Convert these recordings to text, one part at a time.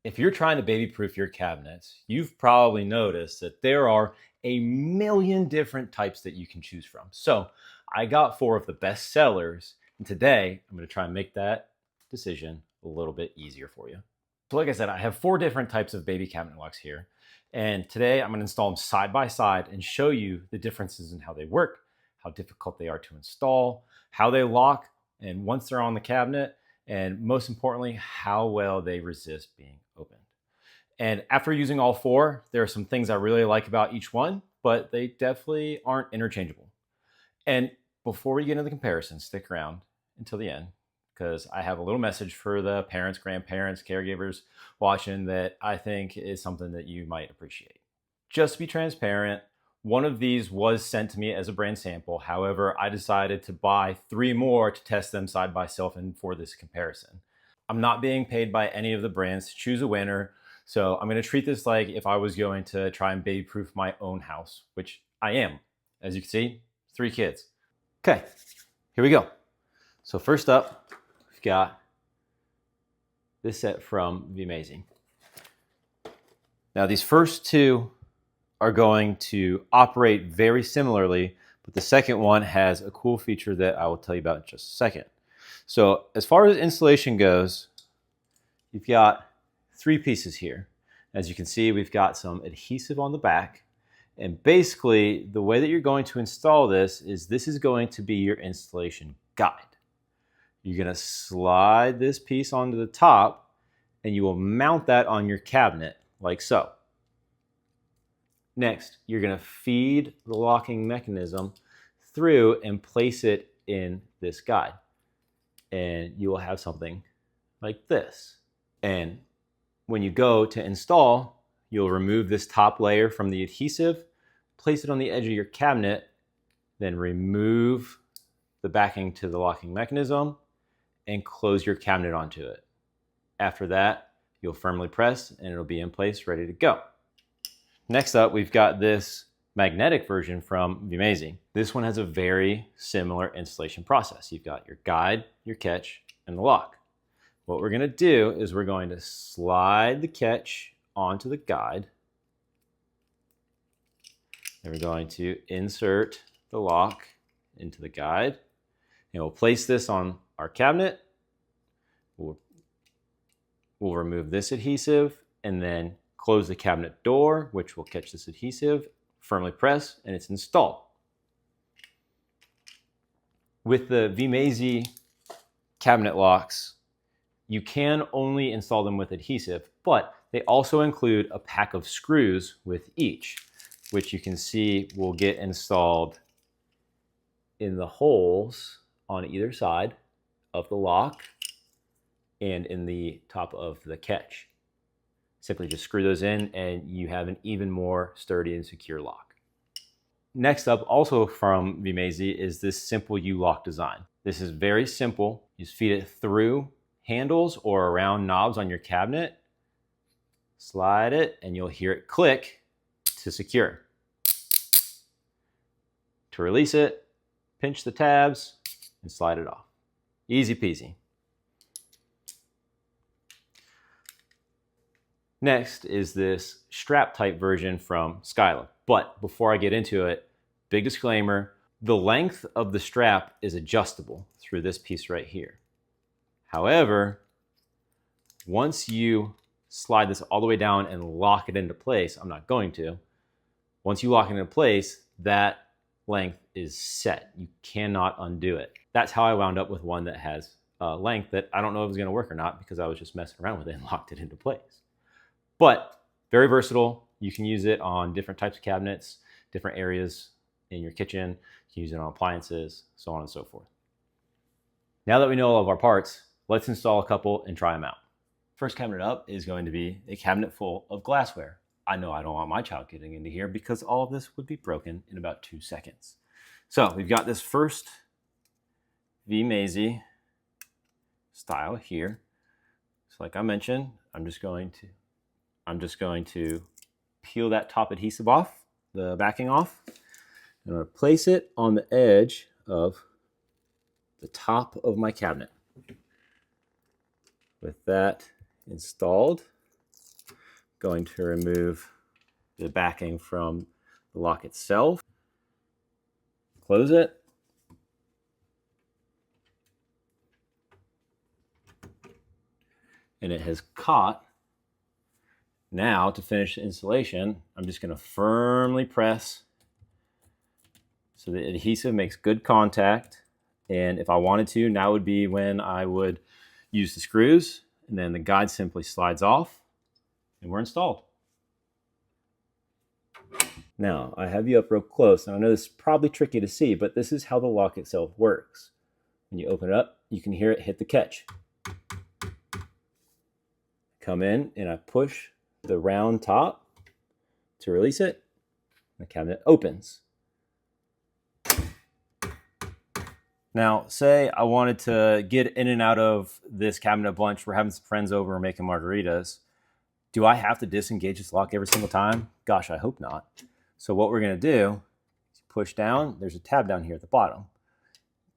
If you're trying to baby-proof your cabinets, you've probably noticed that there are a million different types that you can choose from. So I got 4 of the best sellers, and today I'm going to try and make that decision a little bit easier for you. So like I said, I have 4 different types of baby cabinet locks here, and today I'm going to install them side by side and show you the differences in how they work, how difficult they are to install, how they lock, and once they're on the cabinet, and most importantly, how well they resist being opened. And after using all 4, there are some things I really like about each one, but they definitely aren't interchangeable. And before we get into the comparison, stick around until the end because I have a little message for the parents, grandparents, caregivers watching that I think is something that you might appreciate. Just to be transparent, one of these was sent to me as a brand sample. However, I decided to buy 3 more to test them side by side and for this comparison. I'm not being paid by any of the brands to choose a winner, so I'm going to treat this like if I was going to try and baby-proof my own house, which I am. As you can see, 3 kids. Okay, here we go. So first up, we've got this set from VMazy. Now these first 2 are going to operate very similarly, but the second one has a cool feature that I will tell you about in just a second. So as far as installation goes, you've got 3 pieces here. As you can see, we've got some adhesive on the back. And basically, the way that you're going to install this is going to be your installation guide. You're going to slide this piece onto the top, and you will mount that on your cabinet like so. Next, you're going to feed the locking mechanism through and place it in this guide. And you will have something like this. And when you go to install, you'll remove this top layer from the adhesive, place it on the edge of your cabinet, then remove the backing to the locking mechanism and close your cabinet onto it. After that, you'll firmly press and it'll be in place, ready to go. Next up, we've got this magnetic version from VMazy. This one has a very similar installation process. You've got your guide, your catch, and the lock. What we're going to do is we're going to slide the catch onto the guide. And we're going to insert the lock into the guide. And we'll place this on our cabinet. We'll remove this adhesive and then close the cabinet door, which will catch this adhesive, firmly press, and it's installed. With the VMazy cabinet locks, you can only install them with adhesive, but they also include a pack of screws with each, which you can see will get installed in the holes on either side of the lock and in the top of the catch. Simply just screw those in and you have an even more sturdy and secure lock. Next up, also from VMazy, is this simple U-lock design. This is very simple. You just feed it through handles or around knobs on your cabinet, slide it, and you'll hear it click to secure. To release it, pinch the tabs and slide it off. Easy peasy. Next is this strap type version from Skyla. But before I get into it, big disclaimer, the length of the strap is adjustable through this piece right here. However, once you slide this all the way down and lock it into place, I'm not going to, once you lock it into place, that length is set. You cannot undo it. That's how I wound up with one that has a length that I don't know if it's going to work or not because I was just messing around with it and locked it into place. But very versatile. You can use it on different types of cabinets, different areas in your kitchen. You can use it on appliances, so on and so forth. Now that we know all of our parts, let's install a couple and try them out. First cabinet up is going to be a cabinet full of glassware. I know I don't want my child getting into here because all of this would be broken in about 2 seconds. So we've got this first VMazy style here. So like I mentioned, I'm just going to peel that top adhesive off, the backing off. I'm going to place it on the edge of the top of my cabinet. With that installed, going to remove the backing from the lock itself. Close it. And it has caught. Now, to finish the installation, I'm just going to firmly press so the adhesive makes good contact. And if I wanted to, now would be when I would use the screws, and then the guide simply slides off and we're installed. Now, I have you up real close, and I know this is probably tricky to see, but this is how the lock itself works. When you open it up, you can hear it hit the catch. Come in, and I push the round top to release it. The cabinet opens. Now, say I wanted to get in and out of this cabinet a bunch. We're having some friends over making margaritas. Do I have to disengage this lock every single time? Gosh, I hope not. So what we're going to do is push down. There's a tab down here at the bottom.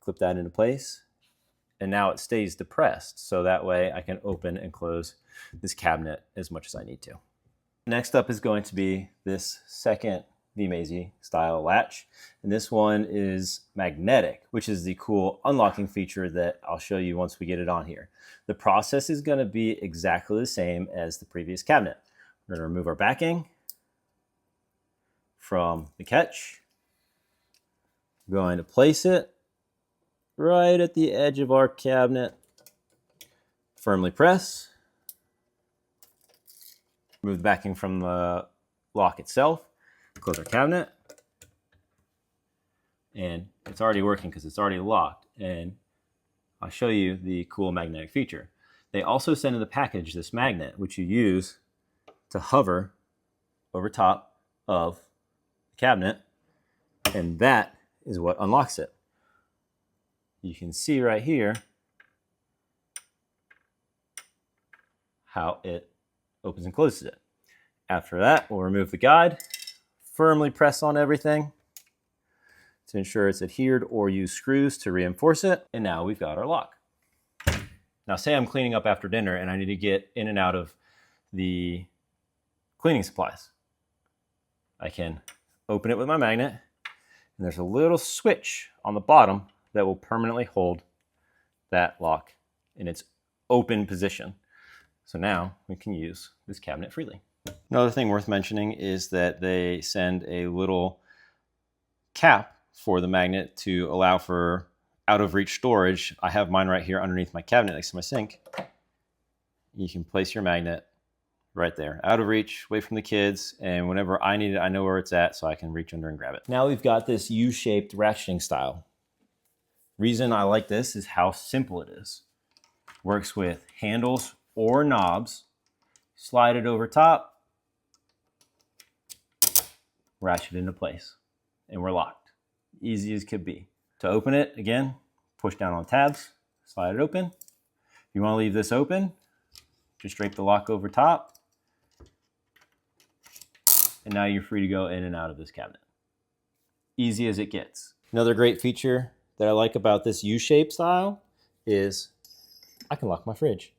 Clip that into place. And now it stays depressed. So that way I can open and close this cabinet as much as I need to. Next up is going to be this second V-Mazy style latch. And this one is magnetic, which is the cool unlocking feature that I'll show you once we get it on here. The process is going to be exactly the same as the previous cabinet. We're going to remove our backing from the catch. We're going to place it right at the edge of our cabinet. Firmly press. Remove the backing from the lock itself. Close our cabinet. And it's already working because it's already locked. And I'll show you the cool magnetic feature. They also send in the package this magnet, which you use to hover over top of the cabinet. And that is what unlocks it. You can see right here how it opens and closes it. After that, we'll remove the guide, firmly press on everything to ensure it's adhered, or use screws to reinforce it. And now we've got our lock. Now say I'm cleaning up after dinner and I need to get in and out of the cleaning supplies. I can open it with my magnet, and there's a little switch on the bottom that will permanently hold that lock in its open position. So now we can use this cabinet freely. Another thing worth mentioning is that they send a little cap for the magnet to allow for out of reach storage. I have mine right here underneath my cabinet next to my sink. You can place your magnet right there, out of reach, away from the kids, and whenever I need it, I know where it's at, so I can reach under and grab it. Now we've got this U-shaped ratcheting style. Reason I like this is how simple it is. Works with handles or knobs. Slide it over top, ratchet into place, and we're locked. Easy as could be. To open it, again, push down on tabs, slide it open. If you want to leave this open, just drape the lock over top, and now you're free to go in and out of this cabinet. Easy as it gets. Another great feature that I like about this U-shape style is I can lock my fridge.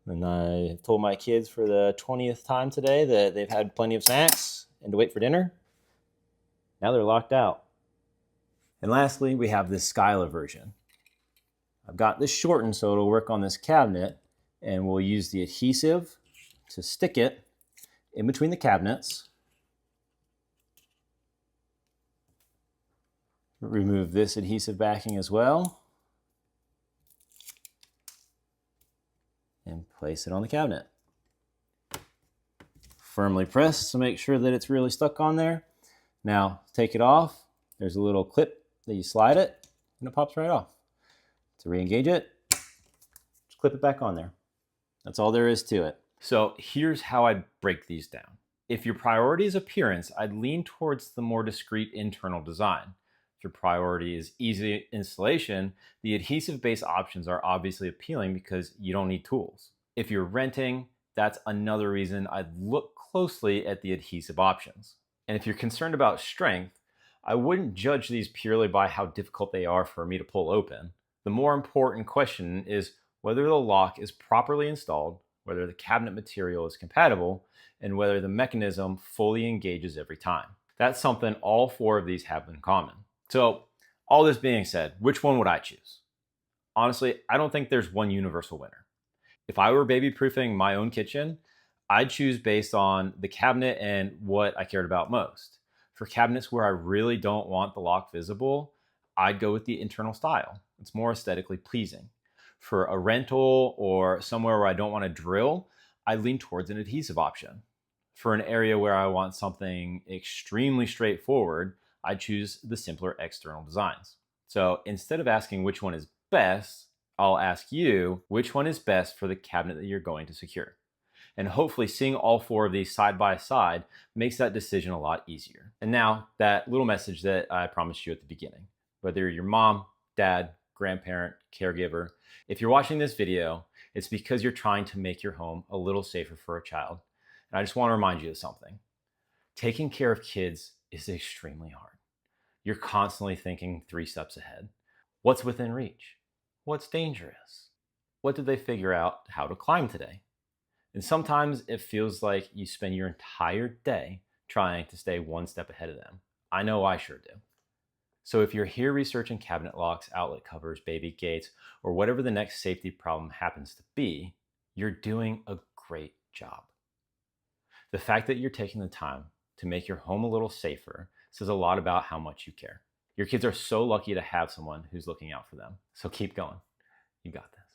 And I told my kids for the 20th time today that they've had plenty of snacks and to wait for dinner. Now they're locked out. And lastly, we have this Skyla version. I've got this shortened so it'll work on this cabinet, and we'll use the adhesive to stick it in between the cabinets. Remove this adhesive backing as well. And place it on the cabinet. Firmly press to make sure that it's really stuck on there. Now take it off. There's a little clip that you slide it and it pops right off. To re-engage it, just clip it back on there. That's all there is to it. So here's how I break these down. If your priority is appearance, I'd lean towards the more discreet internal design. If your priority is easy installation, the adhesive-based options are obviously appealing because you don't need tools. If you're renting, that's another reason I'd look closely at the adhesive options. And if you're concerned about strength, I wouldn't judge these purely by how difficult they are for me to pull open. The more important question is whether the lock is properly installed, whether the cabinet material is compatible, and whether the mechanism fully engages every time. That's something all four of these have in common. So, all this being said, which one would I choose? Honestly, I don't think there's one universal winner. If I were baby proofing my own kitchen, I'd choose based on the cabinet and what I cared about most. For cabinets where I really don't want the lock visible, I'd go with the internal style. It's more aesthetically pleasing. For a rental or somewhere where I don't want to drill, I lean towards an adhesive option. For an area where I want something extremely straightforward, I'd choose the simpler external designs. So instead of asking which one is best, I'll ask you which one is best for the cabinet that you're going to secure. And hopefully seeing all four of these side by side makes that decision a lot easier. And now that little message that I promised you at the beginning, whether you're your mom, dad, grandparent, caregiver, if you're watching this video, it's because you're trying to make your home a little safer for a child. And I just want to remind you of something. Taking care of kids is extremely hard. You're constantly thinking 3 steps ahead. What's within reach? What's dangerous? What did they figure out how to climb today? And sometimes it feels like you spend your entire day trying to stay 1 step ahead of them. I know I sure do. So if you're here researching cabinet locks, outlet covers, baby gates, or whatever the next safety problem happens to be, you're doing a great job. The fact that you're taking the time to make your home a little safer says a lot about how much you care. Your kids are so lucky to have someone who's looking out for them. So keep going. You got this.